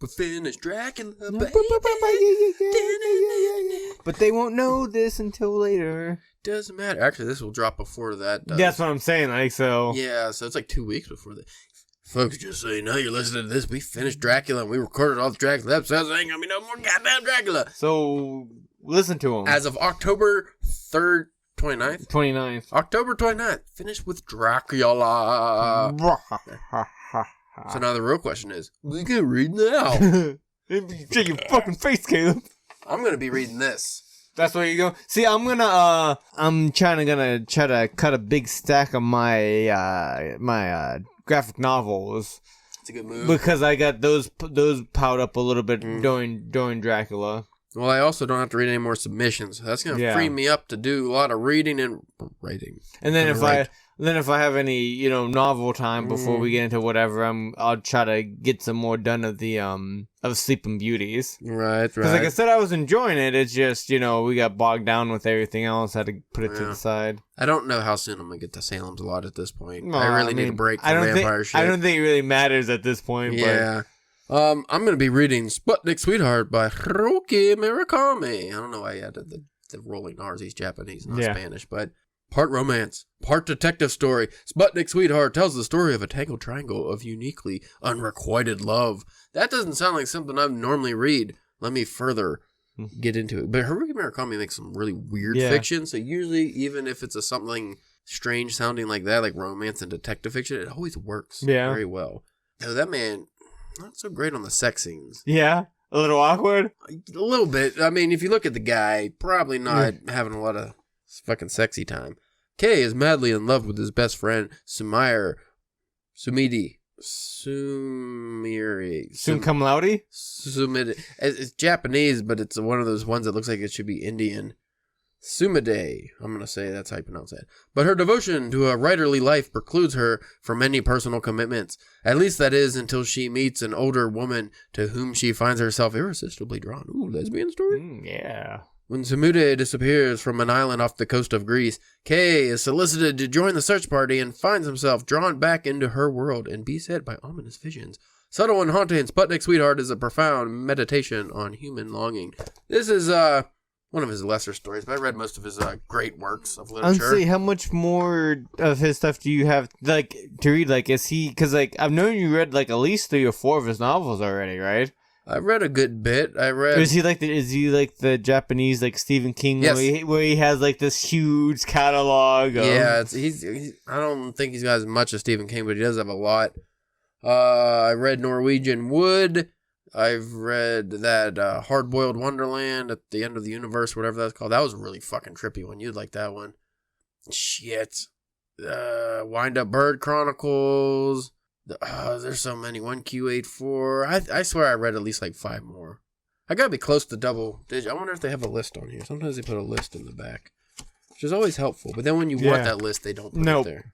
We finished Dracula, baby. But they won't know this until later. Doesn't matter. Actually, this will drop before that. That's what I'm saying. Like, so. Yeah, so it's like 2 weeks before that. Folks, just so you know, you're listening to this. We finished Dracula and we recorded all the Dracula episodes. There ain't gonna be no more goddamn Dracula. So, listen to them. As of October 3rd, 29th? 29th. October 29th. Finished with Dracula. So now the real question is, we can read now. Shake your fucking face, Caleb. I'm gonna be reading this. That's where you go. See, I'm trying to cut a big stack of my graphic novels. It's a good move. Because I got those piled up a little bit during Dracula. Well, I also don't have to read any more submissions. That's gonna free me up to do a lot of reading and writing. And then if I have any, novel time before we get into whatever, I'll try to get some more done of the of Sleeping Beauties. Right. Because like I said, I was enjoying it. It's just we got bogged down with everything else. I had to put it to the side. I don't know how soon I'm gonna get to Salem's Lot at this point. No, I really need a break from vampire shit. I don't think it really matters at this point. Yeah. But... I'm gonna be reading Sputnik Sweetheart by Haruki Murakami. I don't know why he added the rolling R's. He's Japanese, not Spanish, but. Part romance, part detective story. Sputnik Sweetheart tells the story of a tangled triangle of uniquely unrequited love. That doesn't sound like something I'd normally read. Let me further get into it. But Haruki Murakami makes some really weird fiction, so usually even if it's something strange sounding like that, like romance and detective fiction, it always works very well. Now, that man, not so great on the sex scenes. Yeah? A little awkward? A little bit. I mean, if you look at the guy, probably not having a lot of... It's fucking sexy time. Kay is madly in love with his best friend, Sumire. Sumidi. Sumiri. Sum cum laude? Sumide. It's Japanese, but it's one of those ones that looks like it should be Indian. Sumide. I'm going to say that's how you pronounce that. But her devotion to a writerly life precludes her from any personal commitments. At least that is until she meets an older woman to whom she finds herself irresistibly drawn. Ooh, lesbian story? Yeah. When Sumude disappears from an island off the coast of Greece, Kay is solicited to join the search party and finds himself drawn back into her world and beset by ominous visions. Subtle and haunting, Sputnik Sweetheart is a profound meditation on human longing. This is one of his lesser stories, but I read most of his great works of literature. Honestly, how much more of his stuff do you have to read? Is he... Because, I've known you read, at least 3 or 4 of his novels already, right? I read a good bit. Is he like the Japanese Stephen King? Yes. Where he has this huge catalog of... Yeah, he's I don't think he's got as much as Stephen King, but he does have a lot. I read Norwegian Wood. I've read that Hard-Boiled Wonderland at the End of the Universe, whatever that's called. That was a really fucking trippy one. You'd like that one. Shit. Wind Up Bird Chronicles. There's so many. 1Q84. I swear I read at least 5 more. I gotta be close to double digit. I wonder if they have a list on here. Sometimes they put a list in the back, which is always helpful. But then when you want that list, they don't put it there.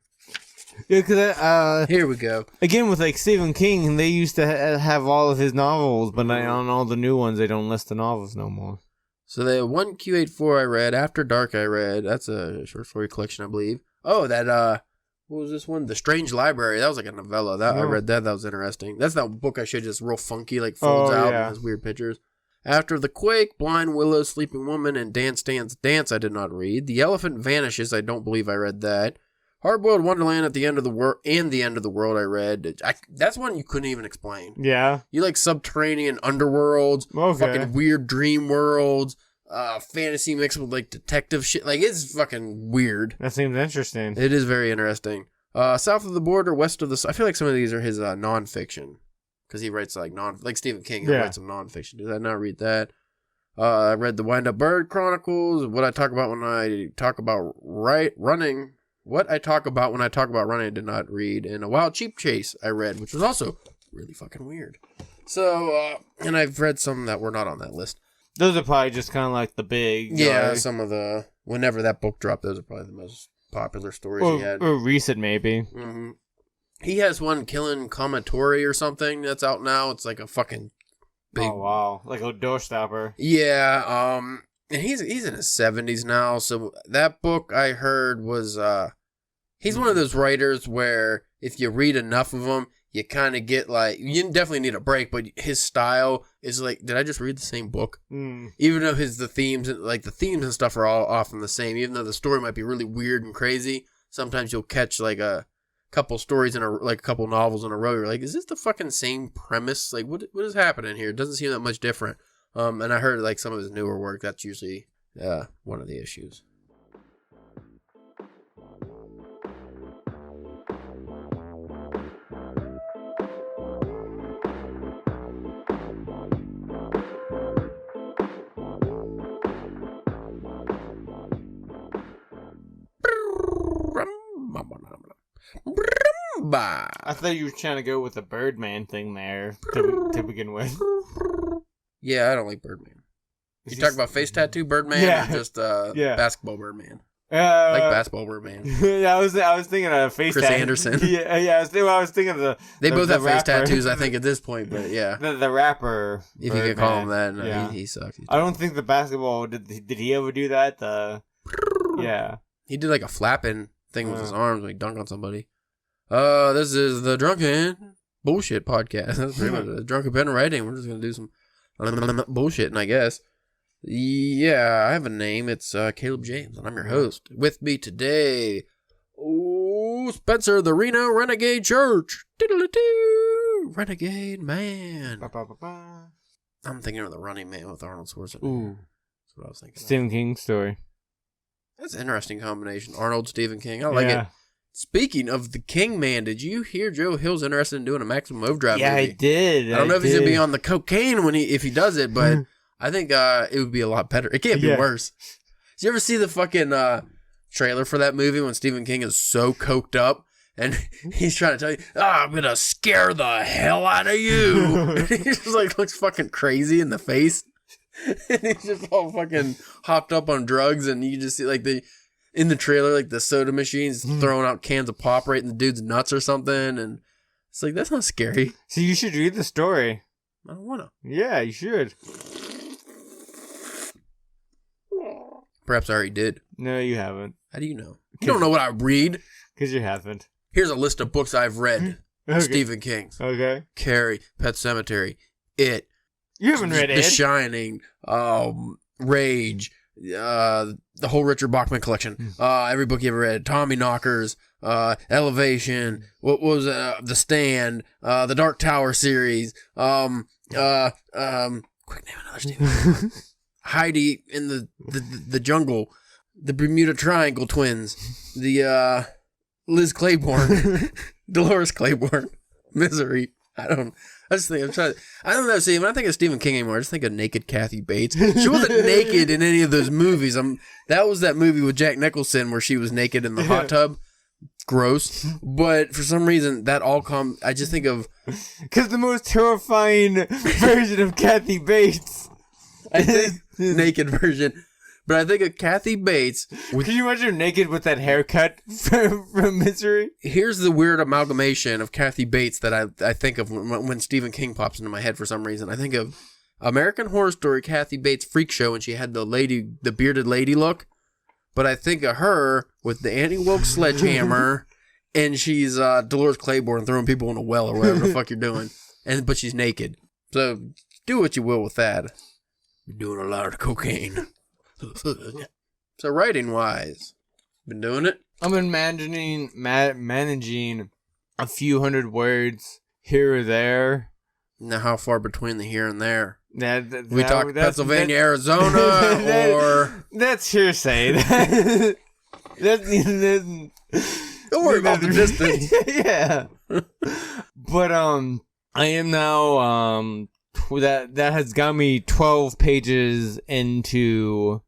Yeah, because here we go. Again, with Stephen King, they used to have all of his novels, but on all the new ones, they don't list the novels no more. So the 1Q84 I read. After Dark I read. That's a short story collection, I believe. Oh, that what was this one? The Strange Library. That was a novella. I read that. That was interesting. That's that book I showed you. Just real funky, folds out and has weird pictures. After the Quake, Blind Willow, Sleeping Woman, and Dance Dance Dance I did not read. The Elephant Vanishes. I don't believe I read that. Hard-Boiled Wonderland at the End of the World and The End of the World I read. That's one you couldn't even explain. Yeah. You like subterranean underworlds, fucking weird dream worlds, fantasy mixed with detective shit. It's fucking weird. That seems interesting. It is very interesting. South of the Border, West of the... I feel like some of these are his nonfiction. Because he writes like Stephen King, he writes some nonfiction. Did I not read that? I read the Wind Up Bird Chronicles. What I talk about when I talk about running. What I talk about when I talk about running I did not read. And A Wild Cheap Chase I read, which was also really fucking weird. So, and I've read some that were not on that list. Those are probably just kind of the big... Yeah, some of the... Whenever that book dropped, those are probably the most popular stories he had. Or recent, maybe. Mm-hmm. He has one, Killing Komatori or something, that's out now. It's a fucking big... Oh, wow. Like a doorstopper. Yeah, and he's in his 70s now, so that book I heard was... He's one of those writers where if you read enough of them, you kind of get like, you definitely need a break, but his style is like, did I just read the same book? Even though the themes and stuff are all often the same, even though the story might be really weird and crazy, sometimes you'll catch like a couple stories a couple novels in a row. You're like, is this the fucking same premise? Like, what is happening here? It doesn't seem that much different. And I heard like some of his newer work, that's usually one of the issues. I thought you were trying to go with the Birdman thing there to begin with. Yeah, I don't like Birdman. You talk about face tattoo Birdman or just basketball Birdman? I like basketball Birdman. I was thinking of face Chris Anderson. I was thinking of They both have rapper. face tattoos, I think, at this point, but yeah. The rapper. If you could call him that, no, he sucks. I don't think the basketball, did he ever do that? Yeah. He did like a flapping thing with his arms when he dunked on somebody. This is the Drunken Bullshit podcast. That's pretty much the Drunken Pen Writing. We're just going to do some bullshitting, I guess. Yeah, I have a name. It's Caleb James, and I'm your host. With me today, Spencer, the Reno Renegade Church. Renegade Man. I'm thinking of the Running Man with Arnold Schwarzenegger. Ooh. That's what I was thinking. Stephen King story. That's an interesting combination. Arnold, Stephen King. I like it. Speaking of the King Man, did you hear Joe Hill's interested in doing a Maximum Overdrive movie? Yeah, I did. I don't know if he's going to be on the cocaine if he does it, but I think it would be a lot better. It can't be worse. Did you ever see the fucking trailer for that movie when Stephen King is so coked up and he's trying to tell you, I'm going to scare the hell out of you. And he just like looks fucking crazy in the face. And he's just all fucking hopped up on drugs, and you just see like in the trailer, like the soda machines throwing out cans of pop right in the dude's nuts or something, and it's like, that's not scary. So you should read the story. I don't want to. Yeah, you should. Perhaps I already did. No, you haven't. How do you know? You don't know what I read. Because you haven't. Here's a list of books I've read. Okay. Stephen King's. Okay. Carrie, Pet Sematary, It. You haven't read It. The Shining, Rage, the whole Richard Bachman collection, every book you ever read, Tommy Knockers, Elevation, what was The Stand, the Dark Tower series, quick name another Stephen. Heidi in the Jungle, the Bermuda Triangle Twins, the Liz Claiborne, Dolores Claiborne, Misery. I don't know. See, when I think of Stephen King anymore, I just think of naked Kathy Bates. She wasn't naked in any of those movies. That was that movie with Jack Nicholson where she was naked in the hot tub. Gross. But for some reason, I just think of... Because the most terrifying version of Kathy Bates. I think naked version. But I think of Kathy Bates. Can you imagine her naked with that haircut from Misery? Here's the weird amalgamation of Kathy Bates that I think of when Stephen King pops into my head for some reason. I think of American Horror Story Kathy Bates Freak Show, and she had the bearded lady look. But I think of her with the anti-woke sledgehammer, and she's Dolores Claiborne throwing people in a well or whatever the fuck you're doing. But she's naked. So do what you will with that. You're doing a lot of cocaine. So writing wise, been doing it. I've been managing a few hundred words here or there. Now, how far between the here and there? We talk Pennsylvania, Arizona, or that's hearsay. Don't worry about the distance. Yeah, but I am now that has got me 12 pages into.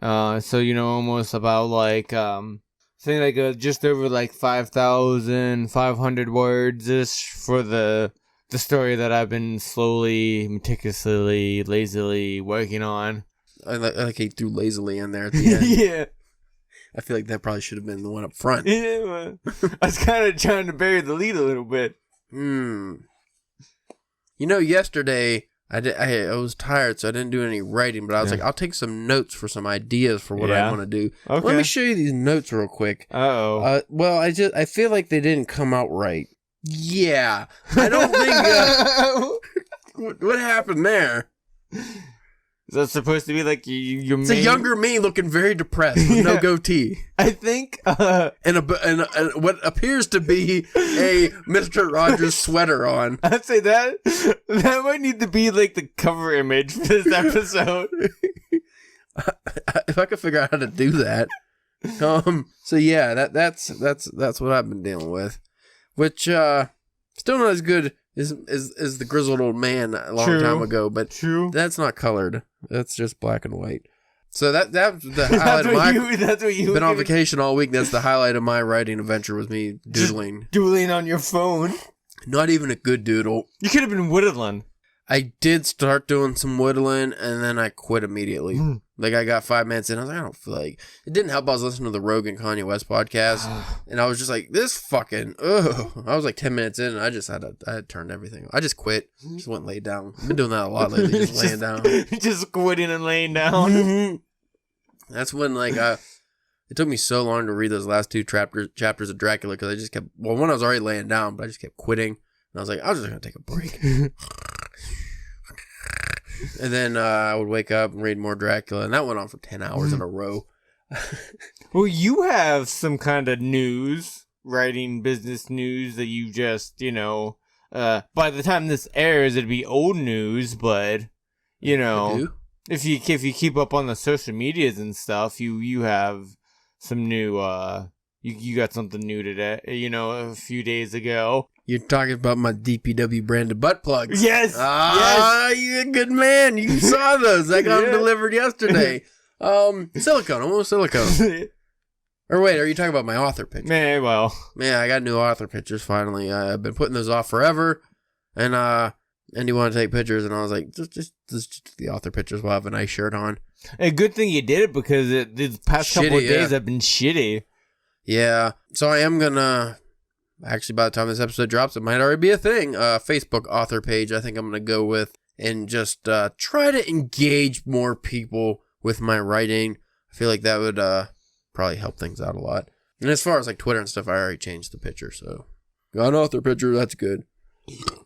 So almost about like just over like 5,500 words ish for the story that I've been slowly, meticulously, lazily working on. I like he threw lazily in there at the end. Yeah, I feel like that probably should have been the one up front. Yeah, I was kind of trying to bury the lead a little bit. Yesterday. I was tired, so I didn't do any writing, but I was like, I'll take some notes for some ideas for what I want to do. Okay. Let me show you these notes real quick. Uh-oh. Well, I feel like they didn't come out right. Yeah. I don't think... what happened there? Is that supposed to be like your It's a younger me looking very depressed with no goatee. I think... and what appears to be a Mr. Rogers sweater on. I'd say that might need to be like the cover image for this episode. If I could figure out how to do that. So yeah, that's what I've been dealing with. Which, still not as good as the grizzled old man a long time ago, but that's not colored. That's just black and white. So that's the highlight that's what you been on vacation all week. That's the highlight of my writing adventure, was me doodling. Just doodling on your phone. Not even a good doodle. You could have been whittling. I did start doing some whittling, and then I quit immediately. Like, I got 5 minutes in, I was like, I don't feel like... It didn't help I was listening to the Rogan Kanye West podcast, and I was just like, this fucking... Ugh. I was like 10 minutes in, and I had turned everything. I just quit. Just went and laid down. I've been doing that a lot lately, just laying down. Just quitting and laying down. That's when, like, it took me so long to read those last 2 chapters of Dracula, because I just kept... Well, one, I was already laying down, but I just kept quitting, and I was like, I was just going to take a break. And then I would wake up and read more Dracula, and that went on for 10 hours in a row. Well, you have some kind of news, writing business news that you just, by the time this airs, it'd be old news, but, if you keep up on the social medias and stuff, you have some new, you got something new today, a few days ago. You're talking about my DPW branded butt plugs. Yes. Yes. You're a good man. You saw those. I got them delivered yesterday. Silicone. Almost silicone. Or wait, are you talking about my author pictures? Yeah, I got new author pictures finally. I've been putting those off forever. And you want to take pictures, and I was like, just the author pictures will have a nice shirt on. A good thing you did it, because the past couple of days have been shitty. Yeah. So I am gonna... Actually, by the time this episode drops, it might already be a thing. Facebook author page, I think I'm going to go with, and just try to engage more people with my writing. I feel like that would probably help things out a lot. And as far as like Twitter and stuff, I already changed the picture, so got an author picture, that's good.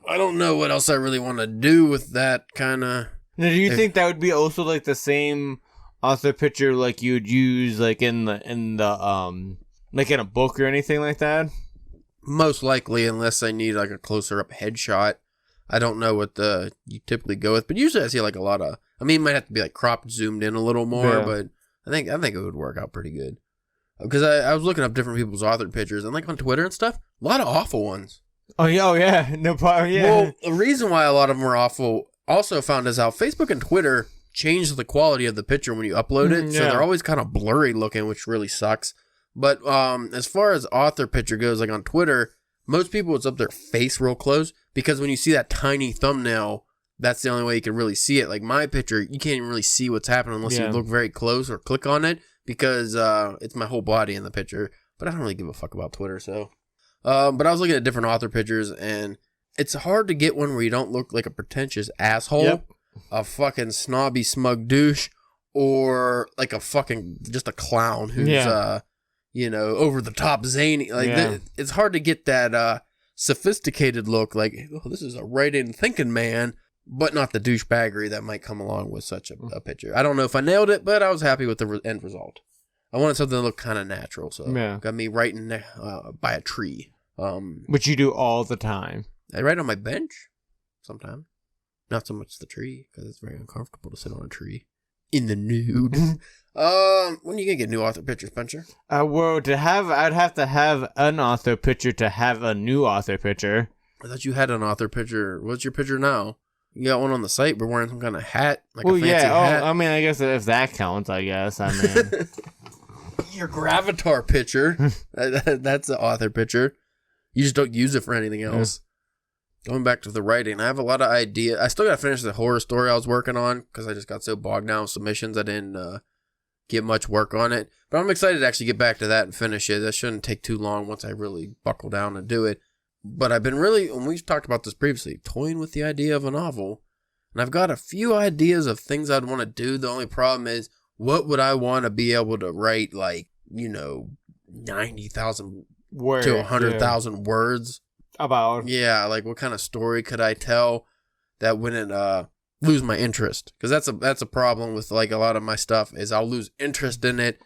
I don't know what else I really want to do with that kind of... Now, do you think that would be also like the same author picture like you'd use like in the like in a book or anything like that? Most likely, unless I need like a closer up headshot. I don't know what you typically go with, but usually I see like a lot of... I mean, it might have to be like cropped, zoomed in a little more, but I think it would work out pretty good. Because I was looking up different people's authored pictures, and like on Twitter and stuff, a lot of awful ones. Oh yeah, no problem. Yeah. Well, the reason why a lot of them are awful, also found is how Facebook and Twitter change the quality of the picture when you upload it, so they're always kind of blurry looking, which really sucks. But as far as author picture goes, like on Twitter, most people, it's up their face real close, because when you see that tiny thumbnail, that's the only way you can really see it. Like my picture, you can't even really see what's happening unless you look very close or click on it, because it's my whole body in the picture. But I don't really give a fuck about Twitter, so... but I was looking at different author pictures, and it's hard to get one where you don't look like a pretentious asshole, a fucking snobby smug douche, or like a fucking, just a clown who's... over the top zany. Like it's hard to get that sophisticated look. Like, oh, this is a writing, thinking man, but not the douchebaggery that might come along with such a picture. I don't know if I nailed it, but I was happy with the end result. I wanted something that looked kind of natural, so got me writing by a tree. Which you do all the time. I write on my bench sometimes. Not so much the tree, because it's very uncomfortable to sit on a tree in the nude. When are you gonna get new author pictures, Spencer? Well, I'd have to have an author picture to have a new author picture. I thought you had an author picture. What's your picture now? You got one on the site, but wearing some kind of hat, like a fancy hat. I mean, I guess if that counts, I guess. I mean, your Gravatar picture. That's the author picture. You just don't use it for anything else. Going back to the writing, I have a lot of ideas. I still got to finish the horror story I was working on, because I just got so bogged down with submissions I didn't get much work on it. But I'm excited to actually get back to that and finish it. That shouldn't take too long once I really buckle down and do it. But I've been really, and we've talked about this previously, toying with the idea of a novel. And I've got a few ideas of things I'd want to do. The only problem is, what would I want to be able to write, like, 90,000 to 100,000 words? about. Yeah, like what kind of story could I tell that wouldn't lose my interest? Because that's a problem with like a lot of my stuff is I'll lose interest in it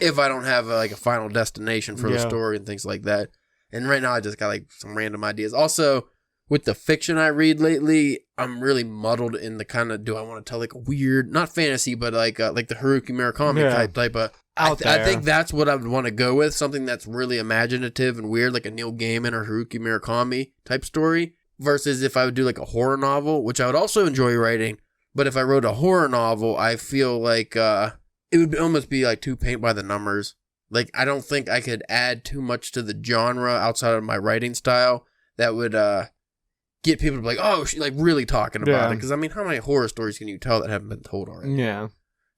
if I don't have like a final destination for the story and things like that. And right now I just got like some random ideas. Also, with the fiction I read lately, I'm really muddled in the kind of, do I want to tell like a weird, not fantasy, but like the Haruki Murakami type of. I think that's what I would want to go with, something that's really imaginative and weird, like a Neil Gaiman or Haruki Murakami type story, versus if I would do like a horror novel, which I would also enjoy writing. But if I wrote a horror novel, I feel like it would almost be like too paint by the numbers. Like, I don't think I could add too much to the genre outside of my writing style that would get people to be like, oh, she's like really talking about it. Because, I mean, how many horror stories can you tell that haven't been told already? Yeah.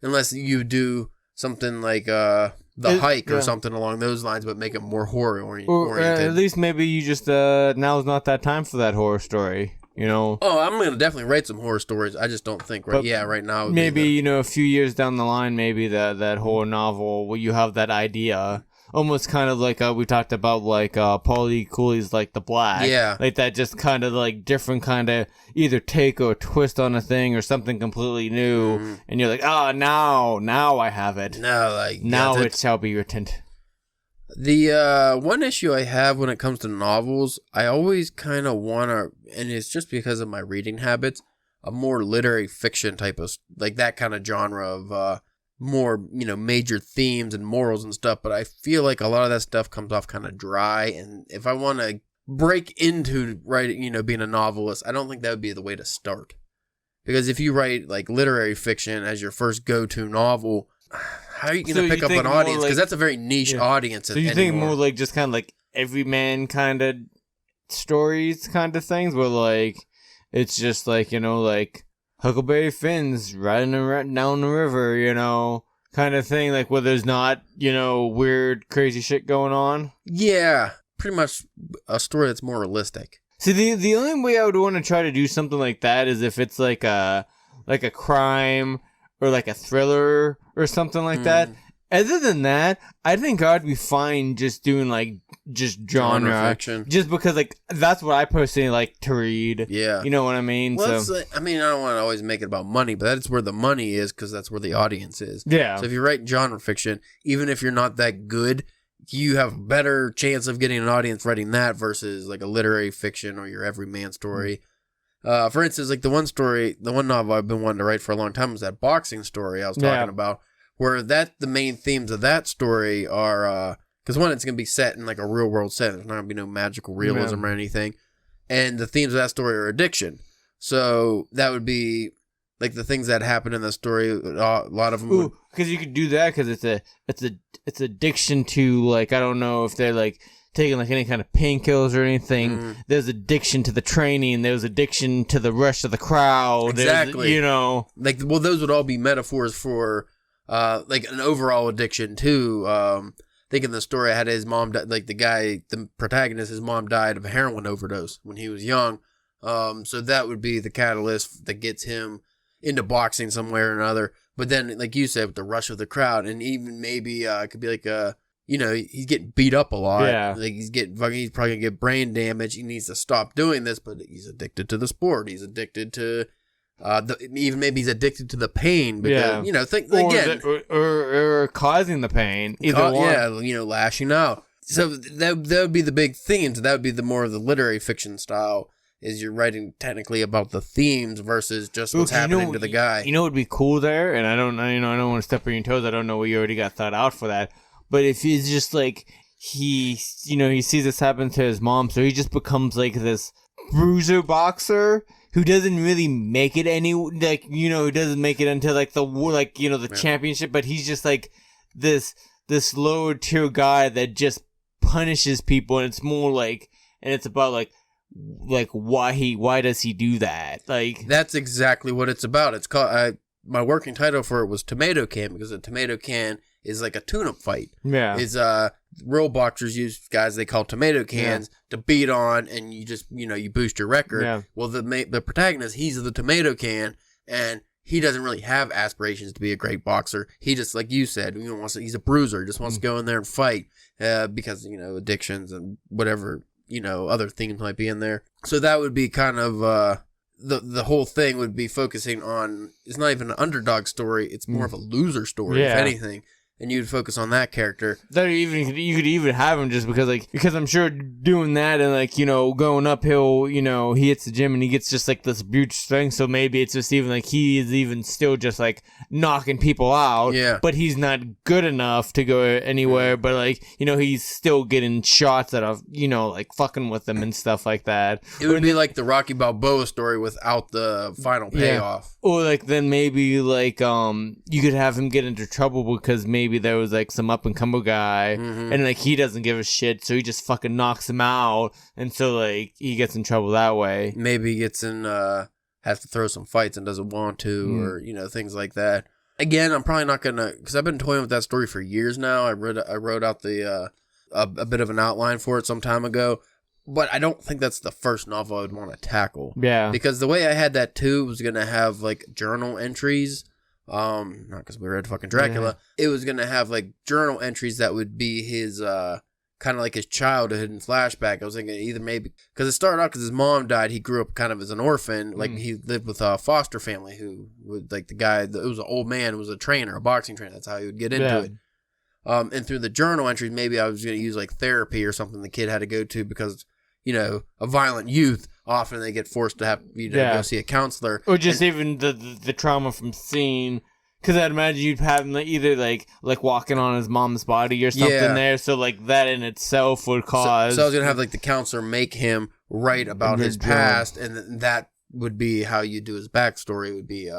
Unless you do something like The Hike or something along those lines, but make it more horror oriented. Or at least maybe you just, now's not that time for that horror story. You know? Oh, I'm going to definitely write some horror stories. I just don't think right now. Maybe, a few years down the line, maybe that horror novel where you have that idea. Almost kind of like we talked about, like Paulie Cooley's like The Black. Yeah. Like that just kind of like different kind of either take or twist on a thing or something completely new. Mm-hmm. And you're like, now I have it. Now it shall be written. The one issue I have when it comes to novels, I always kind of want to, and it's just because of my reading habits, a more literary fiction type of, like that kind of genre of more, major themes and morals and stuff. But I feel like a lot of that stuff comes off kind of dry. And if I want to break into writing, being a novelist, I don't think that would be the way to start. Because if you write like literary fiction as your first go-to novel, how are you going to pick up an audience? Because that's a very niche audience. So you think more like just kind of like everyman kind of stories kind of things where like it's just like, like Huckleberry Finn's riding down the river, kind of thing, like where there's not, weird, crazy shit going on? Yeah, pretty much a story that's more realistic. See, the only way I would want to try to do something like that is if it's like a crime or like a thriller or something like that. Other than that, I think I'd be fine just doing like just genre fiction. Just because like that's what I personally like to read. Yeah, you know what I mean. Well, so I don't want to always make it about money, but that's where the money is because that's where the audience is. Yeah. So if you write genre fiction, even if you're not that good, you have a better chance of getting an audience writing that versus like a literary fiction or your everyman story. For instance, like the one novel I've been wanting to write for a long time was that boxing story I was talking about, where the main themes of that story are, because one, it's going to be set in like a real world setting. There's not going to be no magical realism or anything. And the themes of that story are addiction. So that would be like the things that happen in the story. A lot of them. Because you could do that because it's addiction to like, I don't know if they're like taking like any kind of painkillers or anything. There's addiction to the training. There's addiction to the rush of the crowd. Exactly. Like, well, those would all be metaphors for like an overall addiction too. Think in the story I had his mom, like the protagonist, his mom died of a heroin overdose when he was young. So that would be the catalyst that gets him into boxing somewhere or another. But then, like you said, with the rush of the crowd, and even maybe it could be like he's getting beat up a lot. Yeah. Like he's probably gonna get brain damage. He needs to stop doing this, but he's addicted to the sport. He's addicted to even maybe he's addicted to the pain because or causing the pain. Either one. Yeah, lashing out. So that would be the big themes. That would be the more of the literary fiction style. Is you're writing technically about the themes versus just what's happening to the guy. You know what would be cool there, and I don't want to step on your toes. I don't know what you already got thought out for that. But if he's just like he sees this happen to his mom, so he just becomes like this bruiser boxer who doesn't really make it who doesn't make it until like the championship, but he's just like this lower tier guy that just punishes people, and it's more like, and it's about like why does he do that? Like that's exactly what it's about. It's called my working title for it was Tomato Can, because a tomato can is like a tune-up fight. Yeah, is real boxers use guys they call tomato cans to beat on, and you just you boost your record. Yeah. Well, the protagonist, he's the tomato can, and he doesn't really have aspirations to be a great boxer. He just, like you said, he's a bruiser. He just wants to go in there and fight because addictions and whatever other themes might be in there. So that would be kind of the whole thing would be focusing on, it's not even an underdog story, it's more of a loser story, if anything. And you'd focus on that character. That you could even have him just because I'm sure doing that and going uphill, he hits the gym and he gets just this huge strength. So maybe it's just even he is even still just knocking people out. Yeah. But he's not good enough to go anywhere. But he's still getting shots that are fucking with them and stuff like that. It would be like the Rocky Balboa story without the final payoff. Or then maybe you could have him get into trouble because maybe there was some up and comer guy and he doesn't give a shit, so he just fucking knocks him out, and so he gets in trouble that way. Maybe he gets in has to throw some fights and doesn't want to, or things like that. Again, I'm probably not gonna, because I've been toying with that story for years now. I wrote out the a bit of an outline for it some time ago, but I don't think that's the first novel I would want to tackle. Yeah, because the way I had that too was gonna have journal entries. Not because we read fucking Dracula. Yeah. It was gonna have journal entries that would be his kind of his childhood and flashback. I was thinking either maybe because it started out because his mom died. He grew up kind of as an orphan. He lived with a foster family who would the guy. It was an old man. It was a trainer, a boxing trainer. That's how he would get into it. And through the journal entries, maybe I was gonna use therapy or something the kid had to go to because a violent youth. Often they get forced to have go see a counselor, or just even the trauma from seeing. Because I'd imagine you'd have him either walking on his mom's body or something there, so that in itself would cause. So I was gonna have the counselor make him write about his past, and that would be how you do his backstory. It would be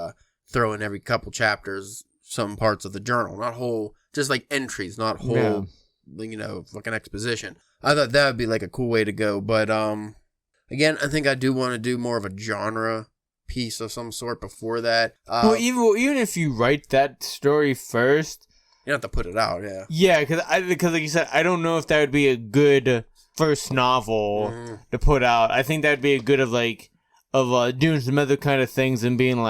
throw in every couple chapters some parts of the journal, not whole, just entries, not whole, fucking exposition. I thought that would be a cool way to go, but again, I think I do want to do more of a genre piece of some sort before that. Well, even if you write that story first, you have to put it out. Yeah, because like you said, I don't know if that would be a good first novel to put out. I think that'd be a good of doing some other kind of things and being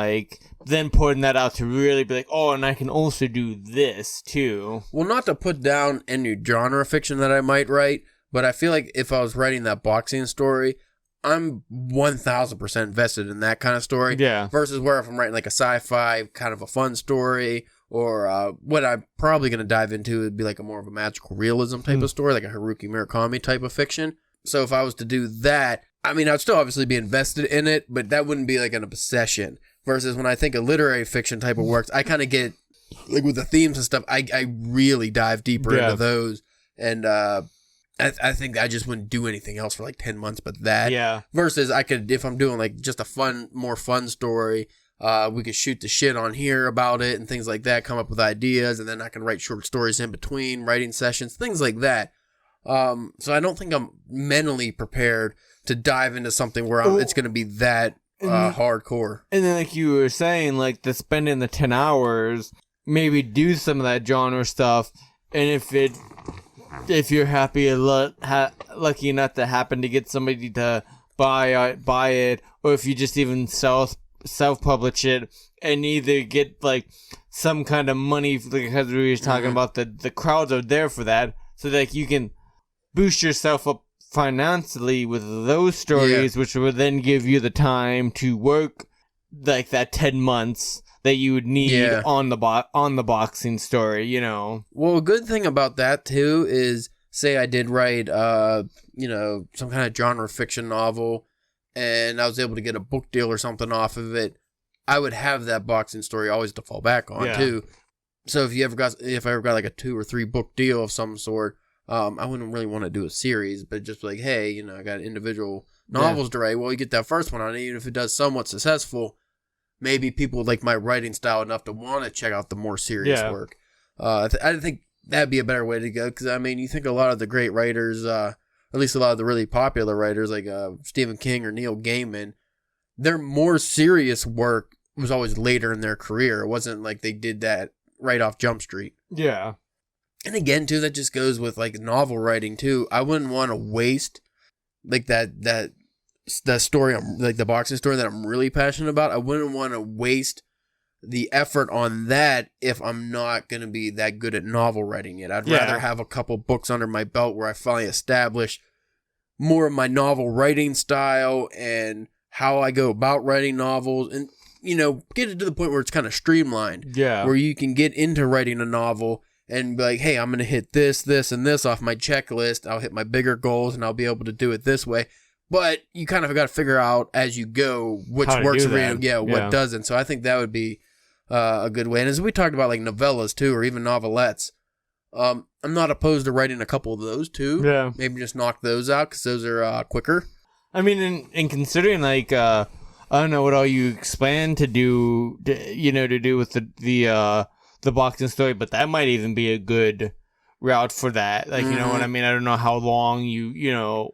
then putting that out to really be oh, and I can also do this too. Well, not to put down any genre fiction that I might write, but I feel if I was writing that boxing story, I'm 1,000% invested in that kind of story. Yeah. Versus where if I'm writing a sci-fi kind of a fun story, or what I'm probably going to dive into would be a more of a magical realism type of story, like a Haruki Murakami type of fiction. So if I was to do that, I mean, I'd still obviously be invested in it, but that wouldn't be an obsession. Versus when I think of literary fiction type of works, I kind of get with the themes and stuff. I really dive deeper into those, and I think I just wouldn't do anything else for 10 months but that. Yeah. Versus I could, if I'm doing just a more fun story, we could shoot the shit on here about it and things like that, come up with ideas, and then I can write short stories in between writing sessions, things like that. So I don't think I'm mentally prepared to dive into something where it's going to be that hardcore. And then you were saying, to spending the 10 hours, maybe do some of that genre stuff, and if you're lucky enough to happen to get somebody to buy it, or if you just even self-publish it and either get some kind of money, because we were talking about the crowds are there for that, so that you can boost yourself up financially with those stories, which would then give you the time to work that 10 months that you would need on the boxing story, Well, a good thing about that too is, say I did write some kind of genre fiction novel and I was able to get a book deal or something off of it, I would have that boxing story always to fall back on too. So if I ever got a 2 or 3 book deal of some sort, I wouldn't really want to do a series, but just hey, I got individual novels to write. Well, you get that first one on it, even if it does somewhat successful, maybe people like my writing style enough to want to check out the more serious work. I think that'd be a better way to go, because, I mean, you think a lot of the great writers, at least a lot of the really popular writers like Stephen King or Neil Gaiman, their more serious work was always later in their career. It wasn't like they did that right off Jump Street. Yeah. And again, too, that just goes with novel writing, too. I wouldn't want to waste that story, the boxing story that I'm really passionate about. I wouldn't want to waste the effort on that if I'm not going to be that good at novel writing yet. I'd rather have a couple books under my belt where I finally establish more of my novel writing style and how I go about writing novels, and get it to the point where it's kind of streamlined. Yeah. Where you can get into writing a novel and be like, hey, I'm going to hit this, this, and this off my checklist. I'll hit my bigger goals and I'll be able to do it this way. But you kind of got to figure out as you go which works for you, what doesn't. So I think that would be a good way. And as we talked about, like novellas too, or even novelettes, I'm not opposed to writing a couple of those too. Yeah. Maybe just knock those out because those are quicker. I mean, in considering like, I don't know what all you plan to do, to do with the boxing story, but that might even be a good route for that. Like, you know what I mean? I don't know how long you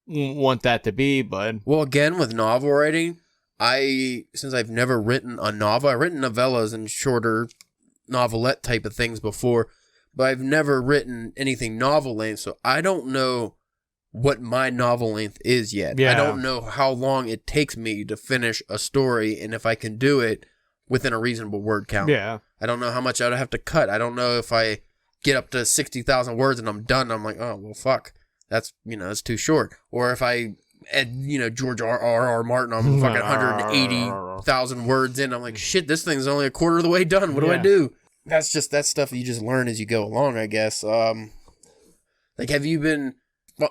want that to be, but well, again, with novel writing, since I've never written a novel, I've written novellas and shorter novelette type of things before, but I've never written anything novel length, so I don't know what my novel length is yet. I don't know how long it takes me to finish a story, and if I can do it within a reasonable word count. Yeah. I don't know how much I'd have to cut. I don't know if I get up to 60,000 words and I'm done, I'm like, oh, well, fuck. That's, that's too short. Or if I add, George R.R. Martin, I'm fucking 180,000 words in. I'm like, shit, this thing's only a quarter of the way done. What do I do? That's stuff you just learn as you go along, I guess. Like, have you been,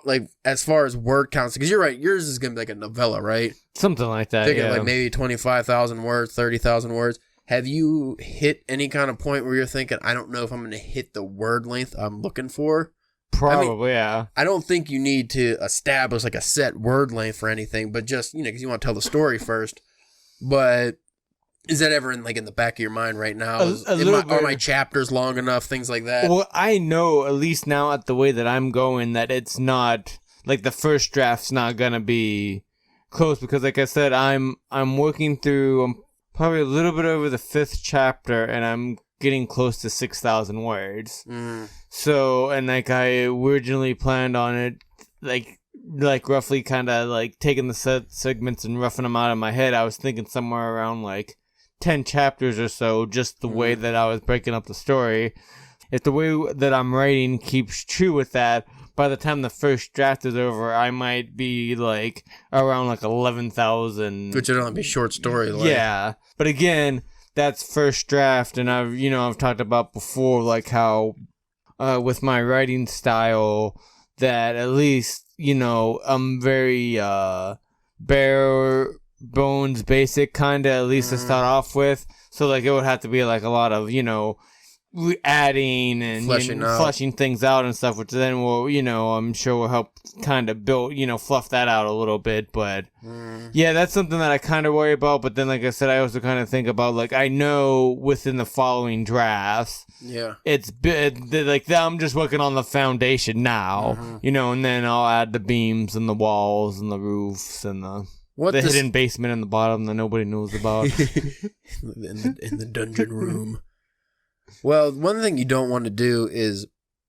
like, as far as word counts, because you're right, yours is going to be like a novella, right? Something like that, Thinking like maybe 25,000 words, 30,000 words. Have you hit any kind of point where you're thinking, I don't know if I'm going to hit the word length I'm looking for? Probably, yeah. I don't think you need to establish like a set word length for anything, but just, because you want to tell the story first. But is that ever in the back of your mind right now? Are my chapters long enough? Things like that? Well, I know, at least now at the way that I'm going, that it's not, like the first draft's not going to be close, because like I said, I'm working through, I'm probably a little bit over the 5th chapter, and I'm getting close to 6,000 words. So, and like I originally planned on it, like roughly kind of like taking the segments and roughing them out in my head. I was thinking somewhere around like 10 chapters or so, just the way that I was breaking up the story. If the way that I'm writing keeps true with that, by the time the first draft is over, I might be like around like 11,000. Which would only be short story. Yeah. But again, that's first draft, and I've talked about before, like how with my writing style, that at least, I'm very bare bones basic kind of, at least to start off with. So like it would have to be like a lot of, adding and fleshing things out and stuff, which then will, I'm sure will help kind of build, fluff that out a little bit. But yeah, that's something that I kind of worry about. But then, like I said, I also kind of think about, like, I know within the following drafts, it's like I'm just working on the foundation now, and then I'll add the beams and the walls and the roofs and the hidden basement in the bottom that nobody knows about. in the dungeon room. Well, one thing you don't want to do is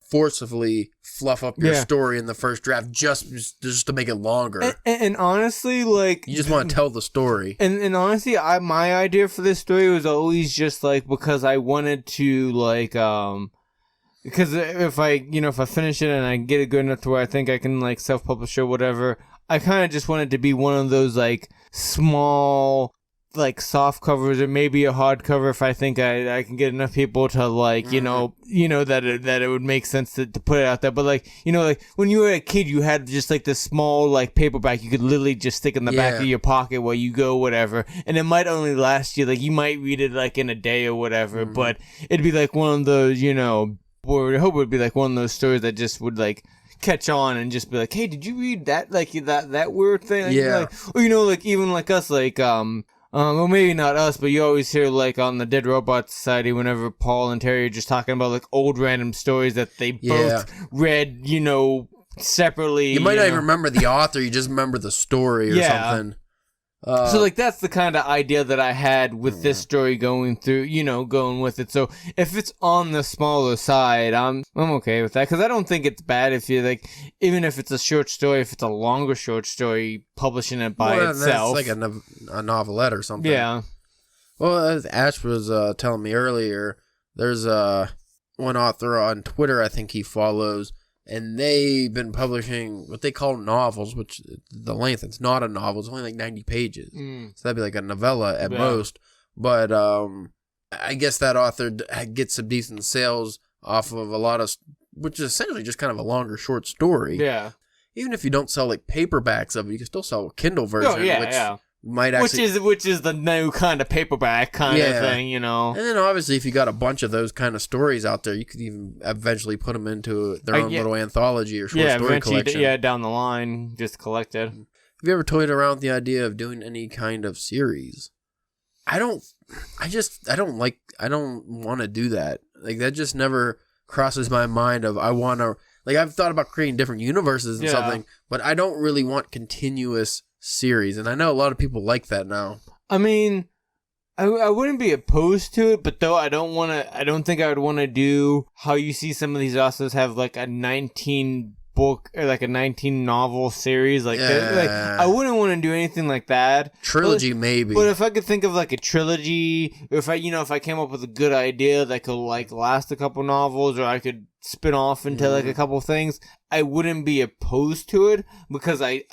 forcibly fluff up your story in the first draft just to make it longer. And honestly, like, you just want to tell the story. And honestly, my idea for this story was always just like, because I wanted to, like, because if I finish it and I get it good enough to where I think I can, like, self-publish or whatever, I kind of just wanted to be one of those, like, small, like, soft covers, or maybe a hard cover if I think I can get enough people to, like, that it would make sense to put it out there. But, like, like when you were a kid, you had just like this small, like, paperback you could literally just stick in the back of your pocket while you go, whatever, and it might only last you, like, you might read it like in a day or whatever, but it'd be like one of those, or I hope it would be like one of those stories that just would, like, catch on and just be like, hey, did you read that, like, that weird thing? Like, or like, even like us, like, well, maybe not us, but you always hear, like, on the Dead Robot Society, whenever Paul and Terry are just talking about, like, old random stories that they both read, separately. You might not even remember the author, you just remember the story or something. So, like, that's the kind of idea that I had with this story going through, going with it. So, if it's on the smaller side, I'm okay with that. Because I don't think it's bad if you, like, even if it's a short story, if it's a longer short story, publishing it by itself. That's like a novelette or something. Yeah. Well, as Ash was telling me earlier, there's one author on Twitter I think he follows and they've been publishing what they call novels, which the length, it's not a novel, it's only like 90 pages. So that'd be like a novella at most. But I guess that author gets some decent sales off of a lot of, which is essentially just kind of a longer short story. Yeah. Even if you don't sell like paperbacks of it, you can still sell a Kindle version. Oh, yeah. Might actually, which is the new kind of paperback kind of thing, you know. And then obviously, if you got a bunch of those kind of stories out there, you could even eventually put them into their own little anthology or short story collection. Down the line, just collect it. Have you ever toyed around with the idea of doing any kind of series? I don't want to do that. Like, that just never crosses my mind of, I want to, like, I've thought about creating different universes and something, but I don't really want continuous series, and I know a lot of people like that now. I mean, I wouldn't be opposed to it, but though I don't think I would want to do how you see some of these authors have like a 19 book or like a 19 novel series like I wouldn't want to do anything like that. Trilogy maybe. But if I could think of like a trilogy, if I came up with a good idea that could like last a couple novels, or I could spin off into like a couple things, I wouldn't be opposed to it, because I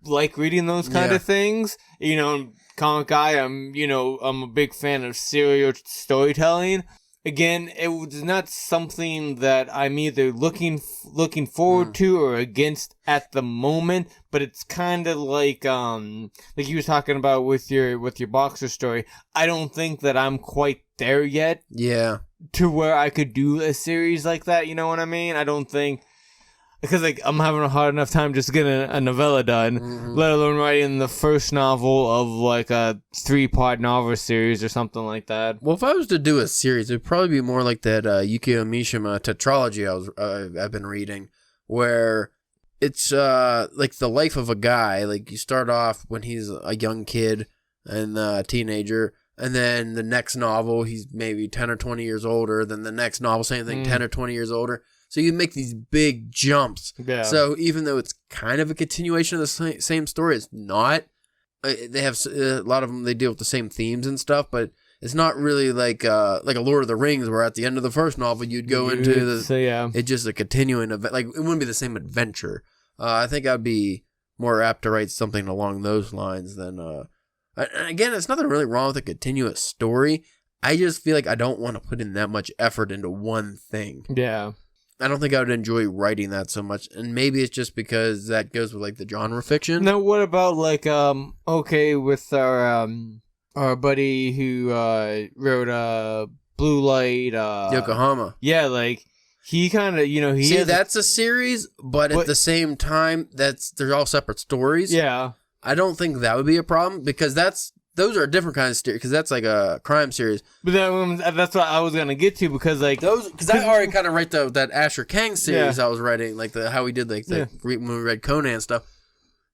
like reading those kind of things. You know, comic guy, I'm a big fan of serial storytelling. Again, it was not something that I'm either looking forward to or against at the moment, but it's kind of like you were talking about with your boxer story. I don't think that I'm quite there yet. Yeah. To where I could do a series like that, you know what I mean? I don't think, because like I'm having a hard enough time just getting a novella done, let alone writing the first novel of like a 3-part novel series or something like that. Well, if I was to do a series, it'd probably be more like that Yukio Mishima tetralogy I've been reading, where it's like the life of a guy. Like, you start off when he's a young kid and a teenager, and then the next novel he's maybe 10 or 20 years older. Then the next novel, same thing, 10 or 20 years older. So you make these big jumps. Yeah. So even though it's kind of a continuation of the same story, it's not. They have a lot of them. They deal with the same themes and stuff, but it's not really like a Lord of the Rings, where at the end of the first novel you'd go into the. So yeah, it's just a continuing event. Like, it wouldn't be the same adventure. I think I'd be more apt to write something along those lines than. Again, it's nothing really wrong with a continuous story. I just feel like I don't want to put in that much effort into one thing. Yeah. I don't think I would enjoy writing that so much, and maybe it's just because that goes with like the genre fiction. Now, what about like with our buddy who wrote Blue Light, Yokohama? Yeah, like he kind of that's a series, but at the same time they're all separate stories. Yeah, I don't think that would be a problem, because those are a different kind of series, because that's like a crime series. But that's what I was gonna get to, because like because I already kind of write that Asher Kang series I was writing, like how we did when we read Conan and stuff.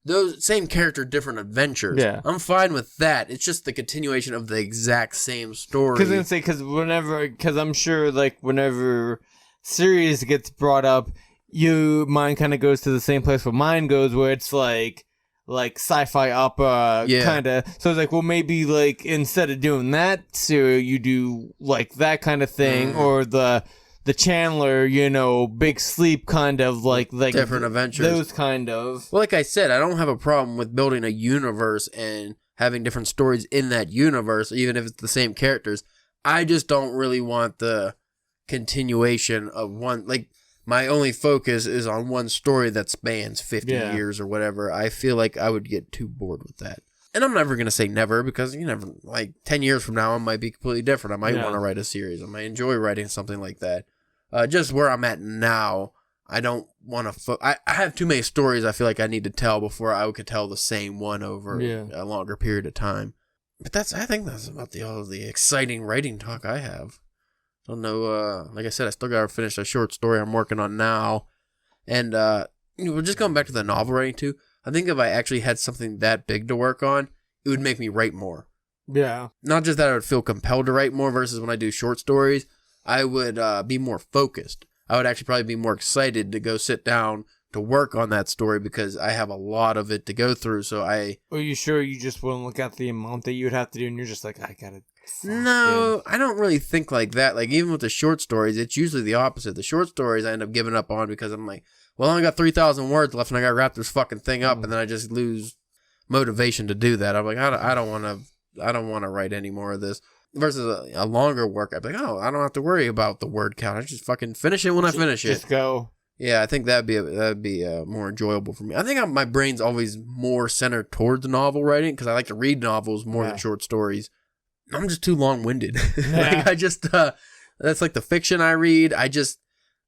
Those same character, different adventures. Yeah, I'm fine with that. It's just the continuation of the exact same story. Because I'm sure like whenever series gets brought up, mine kind of goes to the same place where mine goes, where it's like sci-fi opera kind of. So it's like, well, maybe like instead of doing that series, you do like that kind of thing, or the Chandler, Big Sleep kind of like different adventures. Those kind of. Well, like I said, I don't have a problem with building a universe and having different stories in that universe, even if it's the same characters. I just don't really want the continuation of one. Like, my only focus is on one story that spans 50 years or whatever. I feel like I would get too bored with that. And I'm never going to say never, because you never, like 10 years from now, I might be completely different. I might want to write a series. I might enjoy writing something like that. Just where I'm at now, I don't want to, I have too many stories I feel like I need to tell before I could tell the same one over a longer period of time. But I think that's about all the exciting writing talk I have. I don't know, like I said, I still got to finish a short story I'm working on now. And we're just going back to the novel writing too. I think if I actually had something that big to work on, it would make me write more. Yeah. Not just that I would feel compelled to write more versus when I do short stories, I would be more focused. I would actually probably be more excited to go sit down to work on that story because I have a lot of it to go through. So Are you sure you just wouldn't look at the amount that you would have to do and you're just like, I gotta... No, I don't really think like that. Like, even with the short stories, it's usually the opposite. The short stories I end up giving up on because I'm like, well, I only got 3,000 words left and I gotta wrap this fucking thing up, and then I just lose motivation to do that. I'm like, I don't want to write any more of this. Versus a longer work, I'd be like, oh, I don't have to worry about the word count. I just fucking finish it when I finish it. Just go. Yeah, I think that'd be more enjoyable for me. I think my brain's always more centered towards novel writing because I like to read novels more than short stories. I'm just too long-winded. Yeah. Like that's like the fiction I read.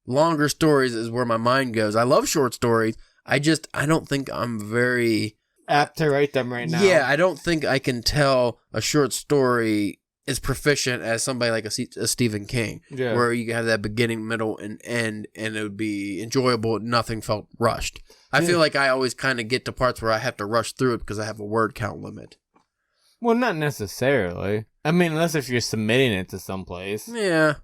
Longer stories is where my mind goes. I love short stories. I don't think I'm very apt to write them right now. Yeah, I don't think I can tell a short story as proficient as somebody like a Stephen King, where you have that beginning, middle, and end, and it would be enjoyable. Nothing felt rushed. I feel like I always kind of get to parts where I have to rush through it because I have a word count limit. Well, not necessarily. I mean, unless if you're submitting it to someplace. Yeah.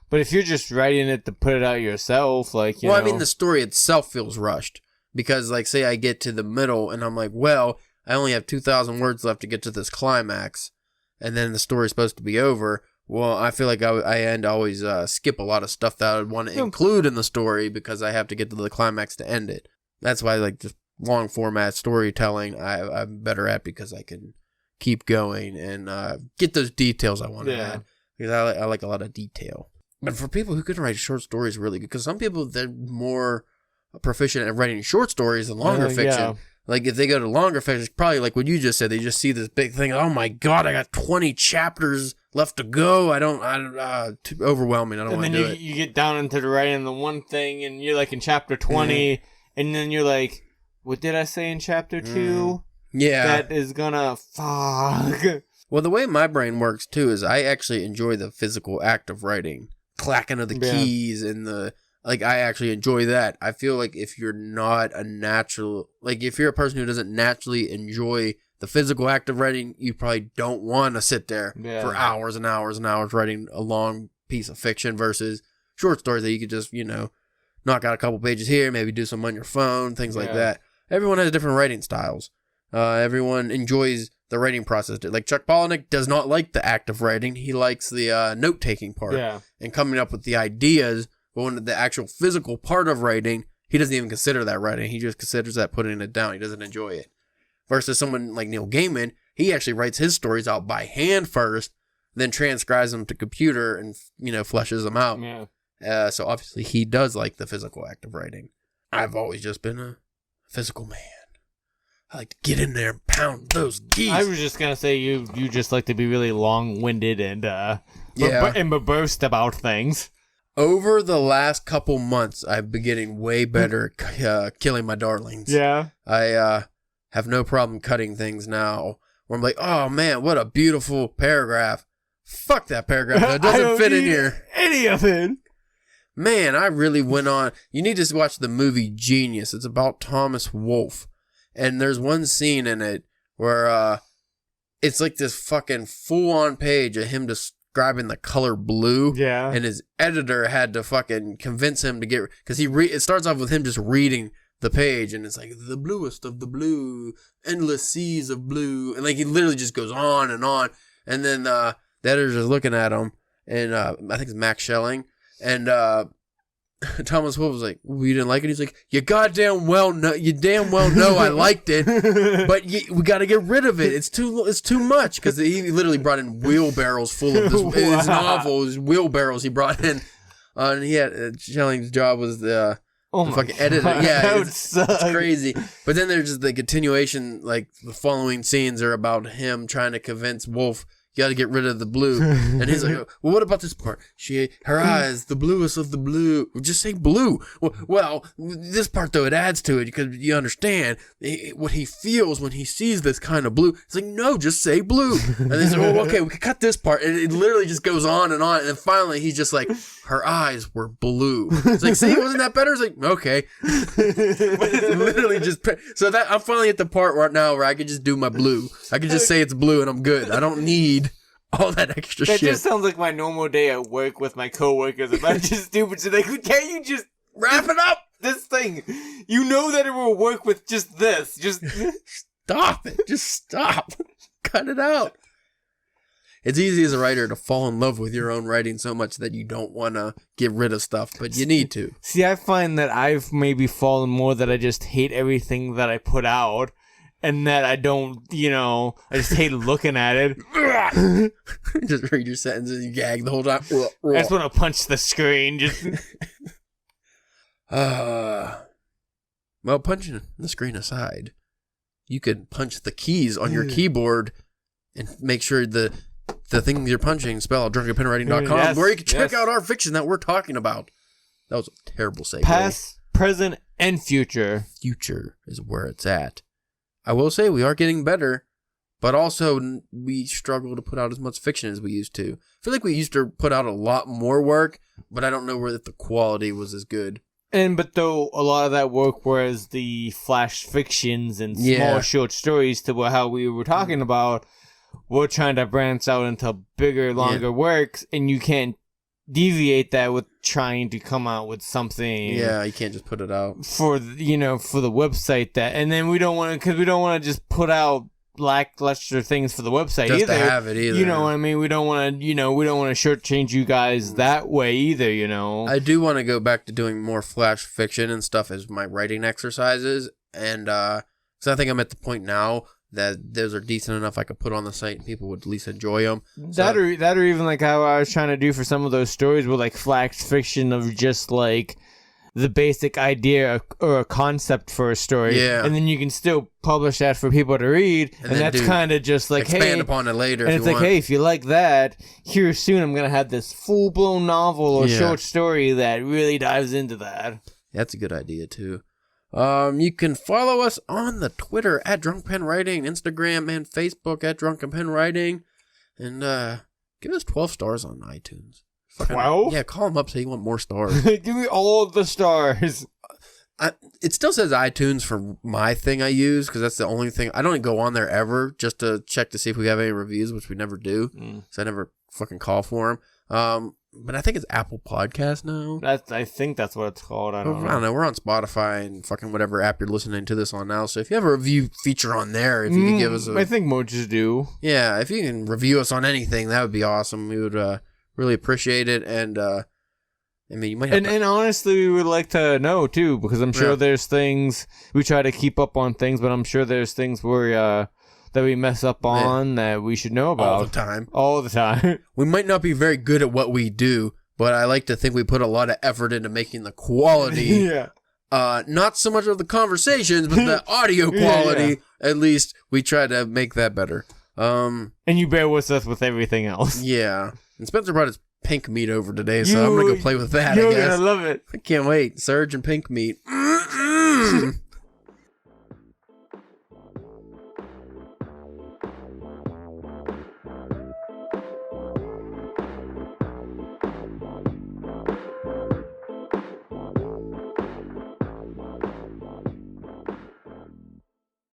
But if you're just writing it to put it out yourself, like, you know. I mean, the story itself feels rushed. Because, like, say I get to the middle and I'm like, well, I only have 2,000 words left to get to this climax. And then the story's supposed to be over. Well, I feel like I end always skip a lot of stuff that I would want to include in the story because I have to get to the climax to end it. That's why, like, just long format storytelling I'm better at because I can keep going and get those details I want to add. Because I like a lot of detail. But for people who can write short stories really good, because some people, they're more proficient at writing short stories than longer fiction. Yeah. Like, if they go to longer fiction, probably like what you just said, they just see this big thing. Oh my God, I got 20 chapters left to go. Too overwhelming. I don't want to do it. And then you get down into the writing the one thing, and you're like in chapter 20, and then you're like, what did I say in chapter 2? Yeah. That is gonna fuck. Well, the way my brain works too is I actually enjoy the physical act of writing. Clacking of the keys and I actually enjoy that. I feel like if you're not a natural, like if you're a person who doesn't naturally enjoy the physical act of writing, you probably don't want to sit there for hours and hours and hours writing a long piece of fiction versus short stories that you could just, knock out a couple pages here, maybe do some on your phone, things like that. Everyone has different writing styles. Everyone enjoys the writing process. Like Chuck Palahniuk does not like the act of writing. He likes the note-taking part and coming up with the ideas. But when the actual physical part of writing, he doesn't even consider that writing. He just considers that putting it down. He doesn't enjoy it. Versus someone like Neil Gaiman, he actually writes his stories out by hand first, then transcribes them to computer and, fleshes them out. Yeah. So obviously he does like the physical act of writing. I've always just been a physical man. I like to get in there and pound those keys. I was just gonna say you just like to be really long-winded and burst about things. Over the last couple months, I've been getting way better at killing my darlings. Yeah. I have no problem cutting things now. Where I'm like, oh man, what a beautiful paragraph. Fuck that paragraph. It doesn't fit in here. Any of it. Man, I really went on. You need to watch the movie Genius. It's about Thomas Wolfe. And there's one scene in it where it's like this fucking full-on page of him describing the color blue. Yeah. And his editor had to fucking convince him to get... Because it starts off with him just reading the page, and it's like, the bluest of the blue, endless seas of blue. And like he literally just goes on. And then the editor's just looking at him, and I think it's Max Schelling. And Thomas Wolfe was like, well, you didn't like it? He's like, you damn well know I liked it, but we got to get rid of it. It's too much. Because he literally brought in wheelbarrows full of his novels, wheelbarrows he brought in. And he had, Schelling's job was the fucking editor. Yeah, it's crazy. But then there's just the continuation, like the following scenes are about him trying to convince Wolfe, you got to get rid of the blue. And he's like, well, what about this part? Her eyes, the bluest of the blue. Just say blue. Well, this part, though, it adds to it because you understand what he feels when he sees this kind of blue. It's like, no, just say blue. And they say, oh, okay, we can cut this part. And it literally just goes on. And then finally, he's just like, her eyes were blue. It's like, see, wasn't that better? It's like, okay. But it's literally just... So that I'm finally at the part right now where I can just do my blue. I can just say it's blue and I'm good. I don't need all that extra shit. That just sounds like my normal day at work with my coworkers. If I just stupid, so like, can't you just wrap it up? this thing. You know that it will work with just this. Just stop it. Just stop. Cut it out. It's easy as a writer to fall in love with your own writing so much that you don't want to get rid of stuff, but you need to. See, I find that I've maybe fallen more that I just hate everything that I put out, and that I don't, I just hate looking at it. Just read your sentences and gag the whole time. I just want to punch the screen. Just. Well, punching the screen aside, you could punch the keys on your keyboard and make sure the thing you're punching spell drunkenpenwriting.com, yes, where you can check out our fiction that we're talking about. That was a terrible segue. Past, present, and future. Future is where it's at. I will say we are getting better, but also we struggle to put out as much fiction as we used to. I feel like we used to put out a lot more work, but I don't know whether the quality was as good. But though a lot of that work was the flash fictions and small short stories to how we were talking about, we're trying to branch out into bigger, longer works, and you can't deviate that with trying to come out with something. Yeah, you can't just put it out for the website and then we don't want to just put out lackluster things for the website just either. To have it either. You know what I mean? We don't want to shortchange you guys that way either. I do want to go back to doing more flash fiction and stuff as my writing exercises, and so I think I'm at the point now that those are decent enough I could put on the site and people would at least enjoy them. That or even like how I was trying to do for some of those stories with like flash fiction of just like the basic idea or a concept for a story. Yeah. And then you can still publish that for people to read. And that's kind of just like, expand upon it later. And it's like, hey, if you like that, here soon I'm going to have this full-blown novel or short story that really dives into that. That's a good idea too. You can follow us on the Twitter at DrunkenPenWriting, Instagram and Facebook at DrunkenPenWriting, and give us 12 stars on iTunes. 12? Yeah, call them up say you want more stars. Give me all of the stars. It still says iTunes for my thing I use, because that's the only thing. I don't go on there ever just to check to see if we have any reviews, which we never do, so I never fucking call for them. But I think it's Apple Podcast now. I think that's what it's called. I don't know. We're on Spotify and fucking whatever app you're listening to this on now. So if you have a review feature on there, if you can give us I think most do. Yeah, if you can review us on anything, that would be awesome. We would really appreciate it. And I mean, you might have and honestly, we would like to know too, because I'm sure there's things we try to keep up on things, but I'm sure there's things where that we mess up on that we should know about all the time. We might not be very good at what we do, but I like to think we put a lot of effort into making the quality. Not so much of the conversations, but the audio quality. At least we try to make that better. And you bear with us with everything else. Yeah. And Spencer brought his pink meat over today, so I'm gonna go play with that. You're gonna love it. I can't wait. Surge and pink meat.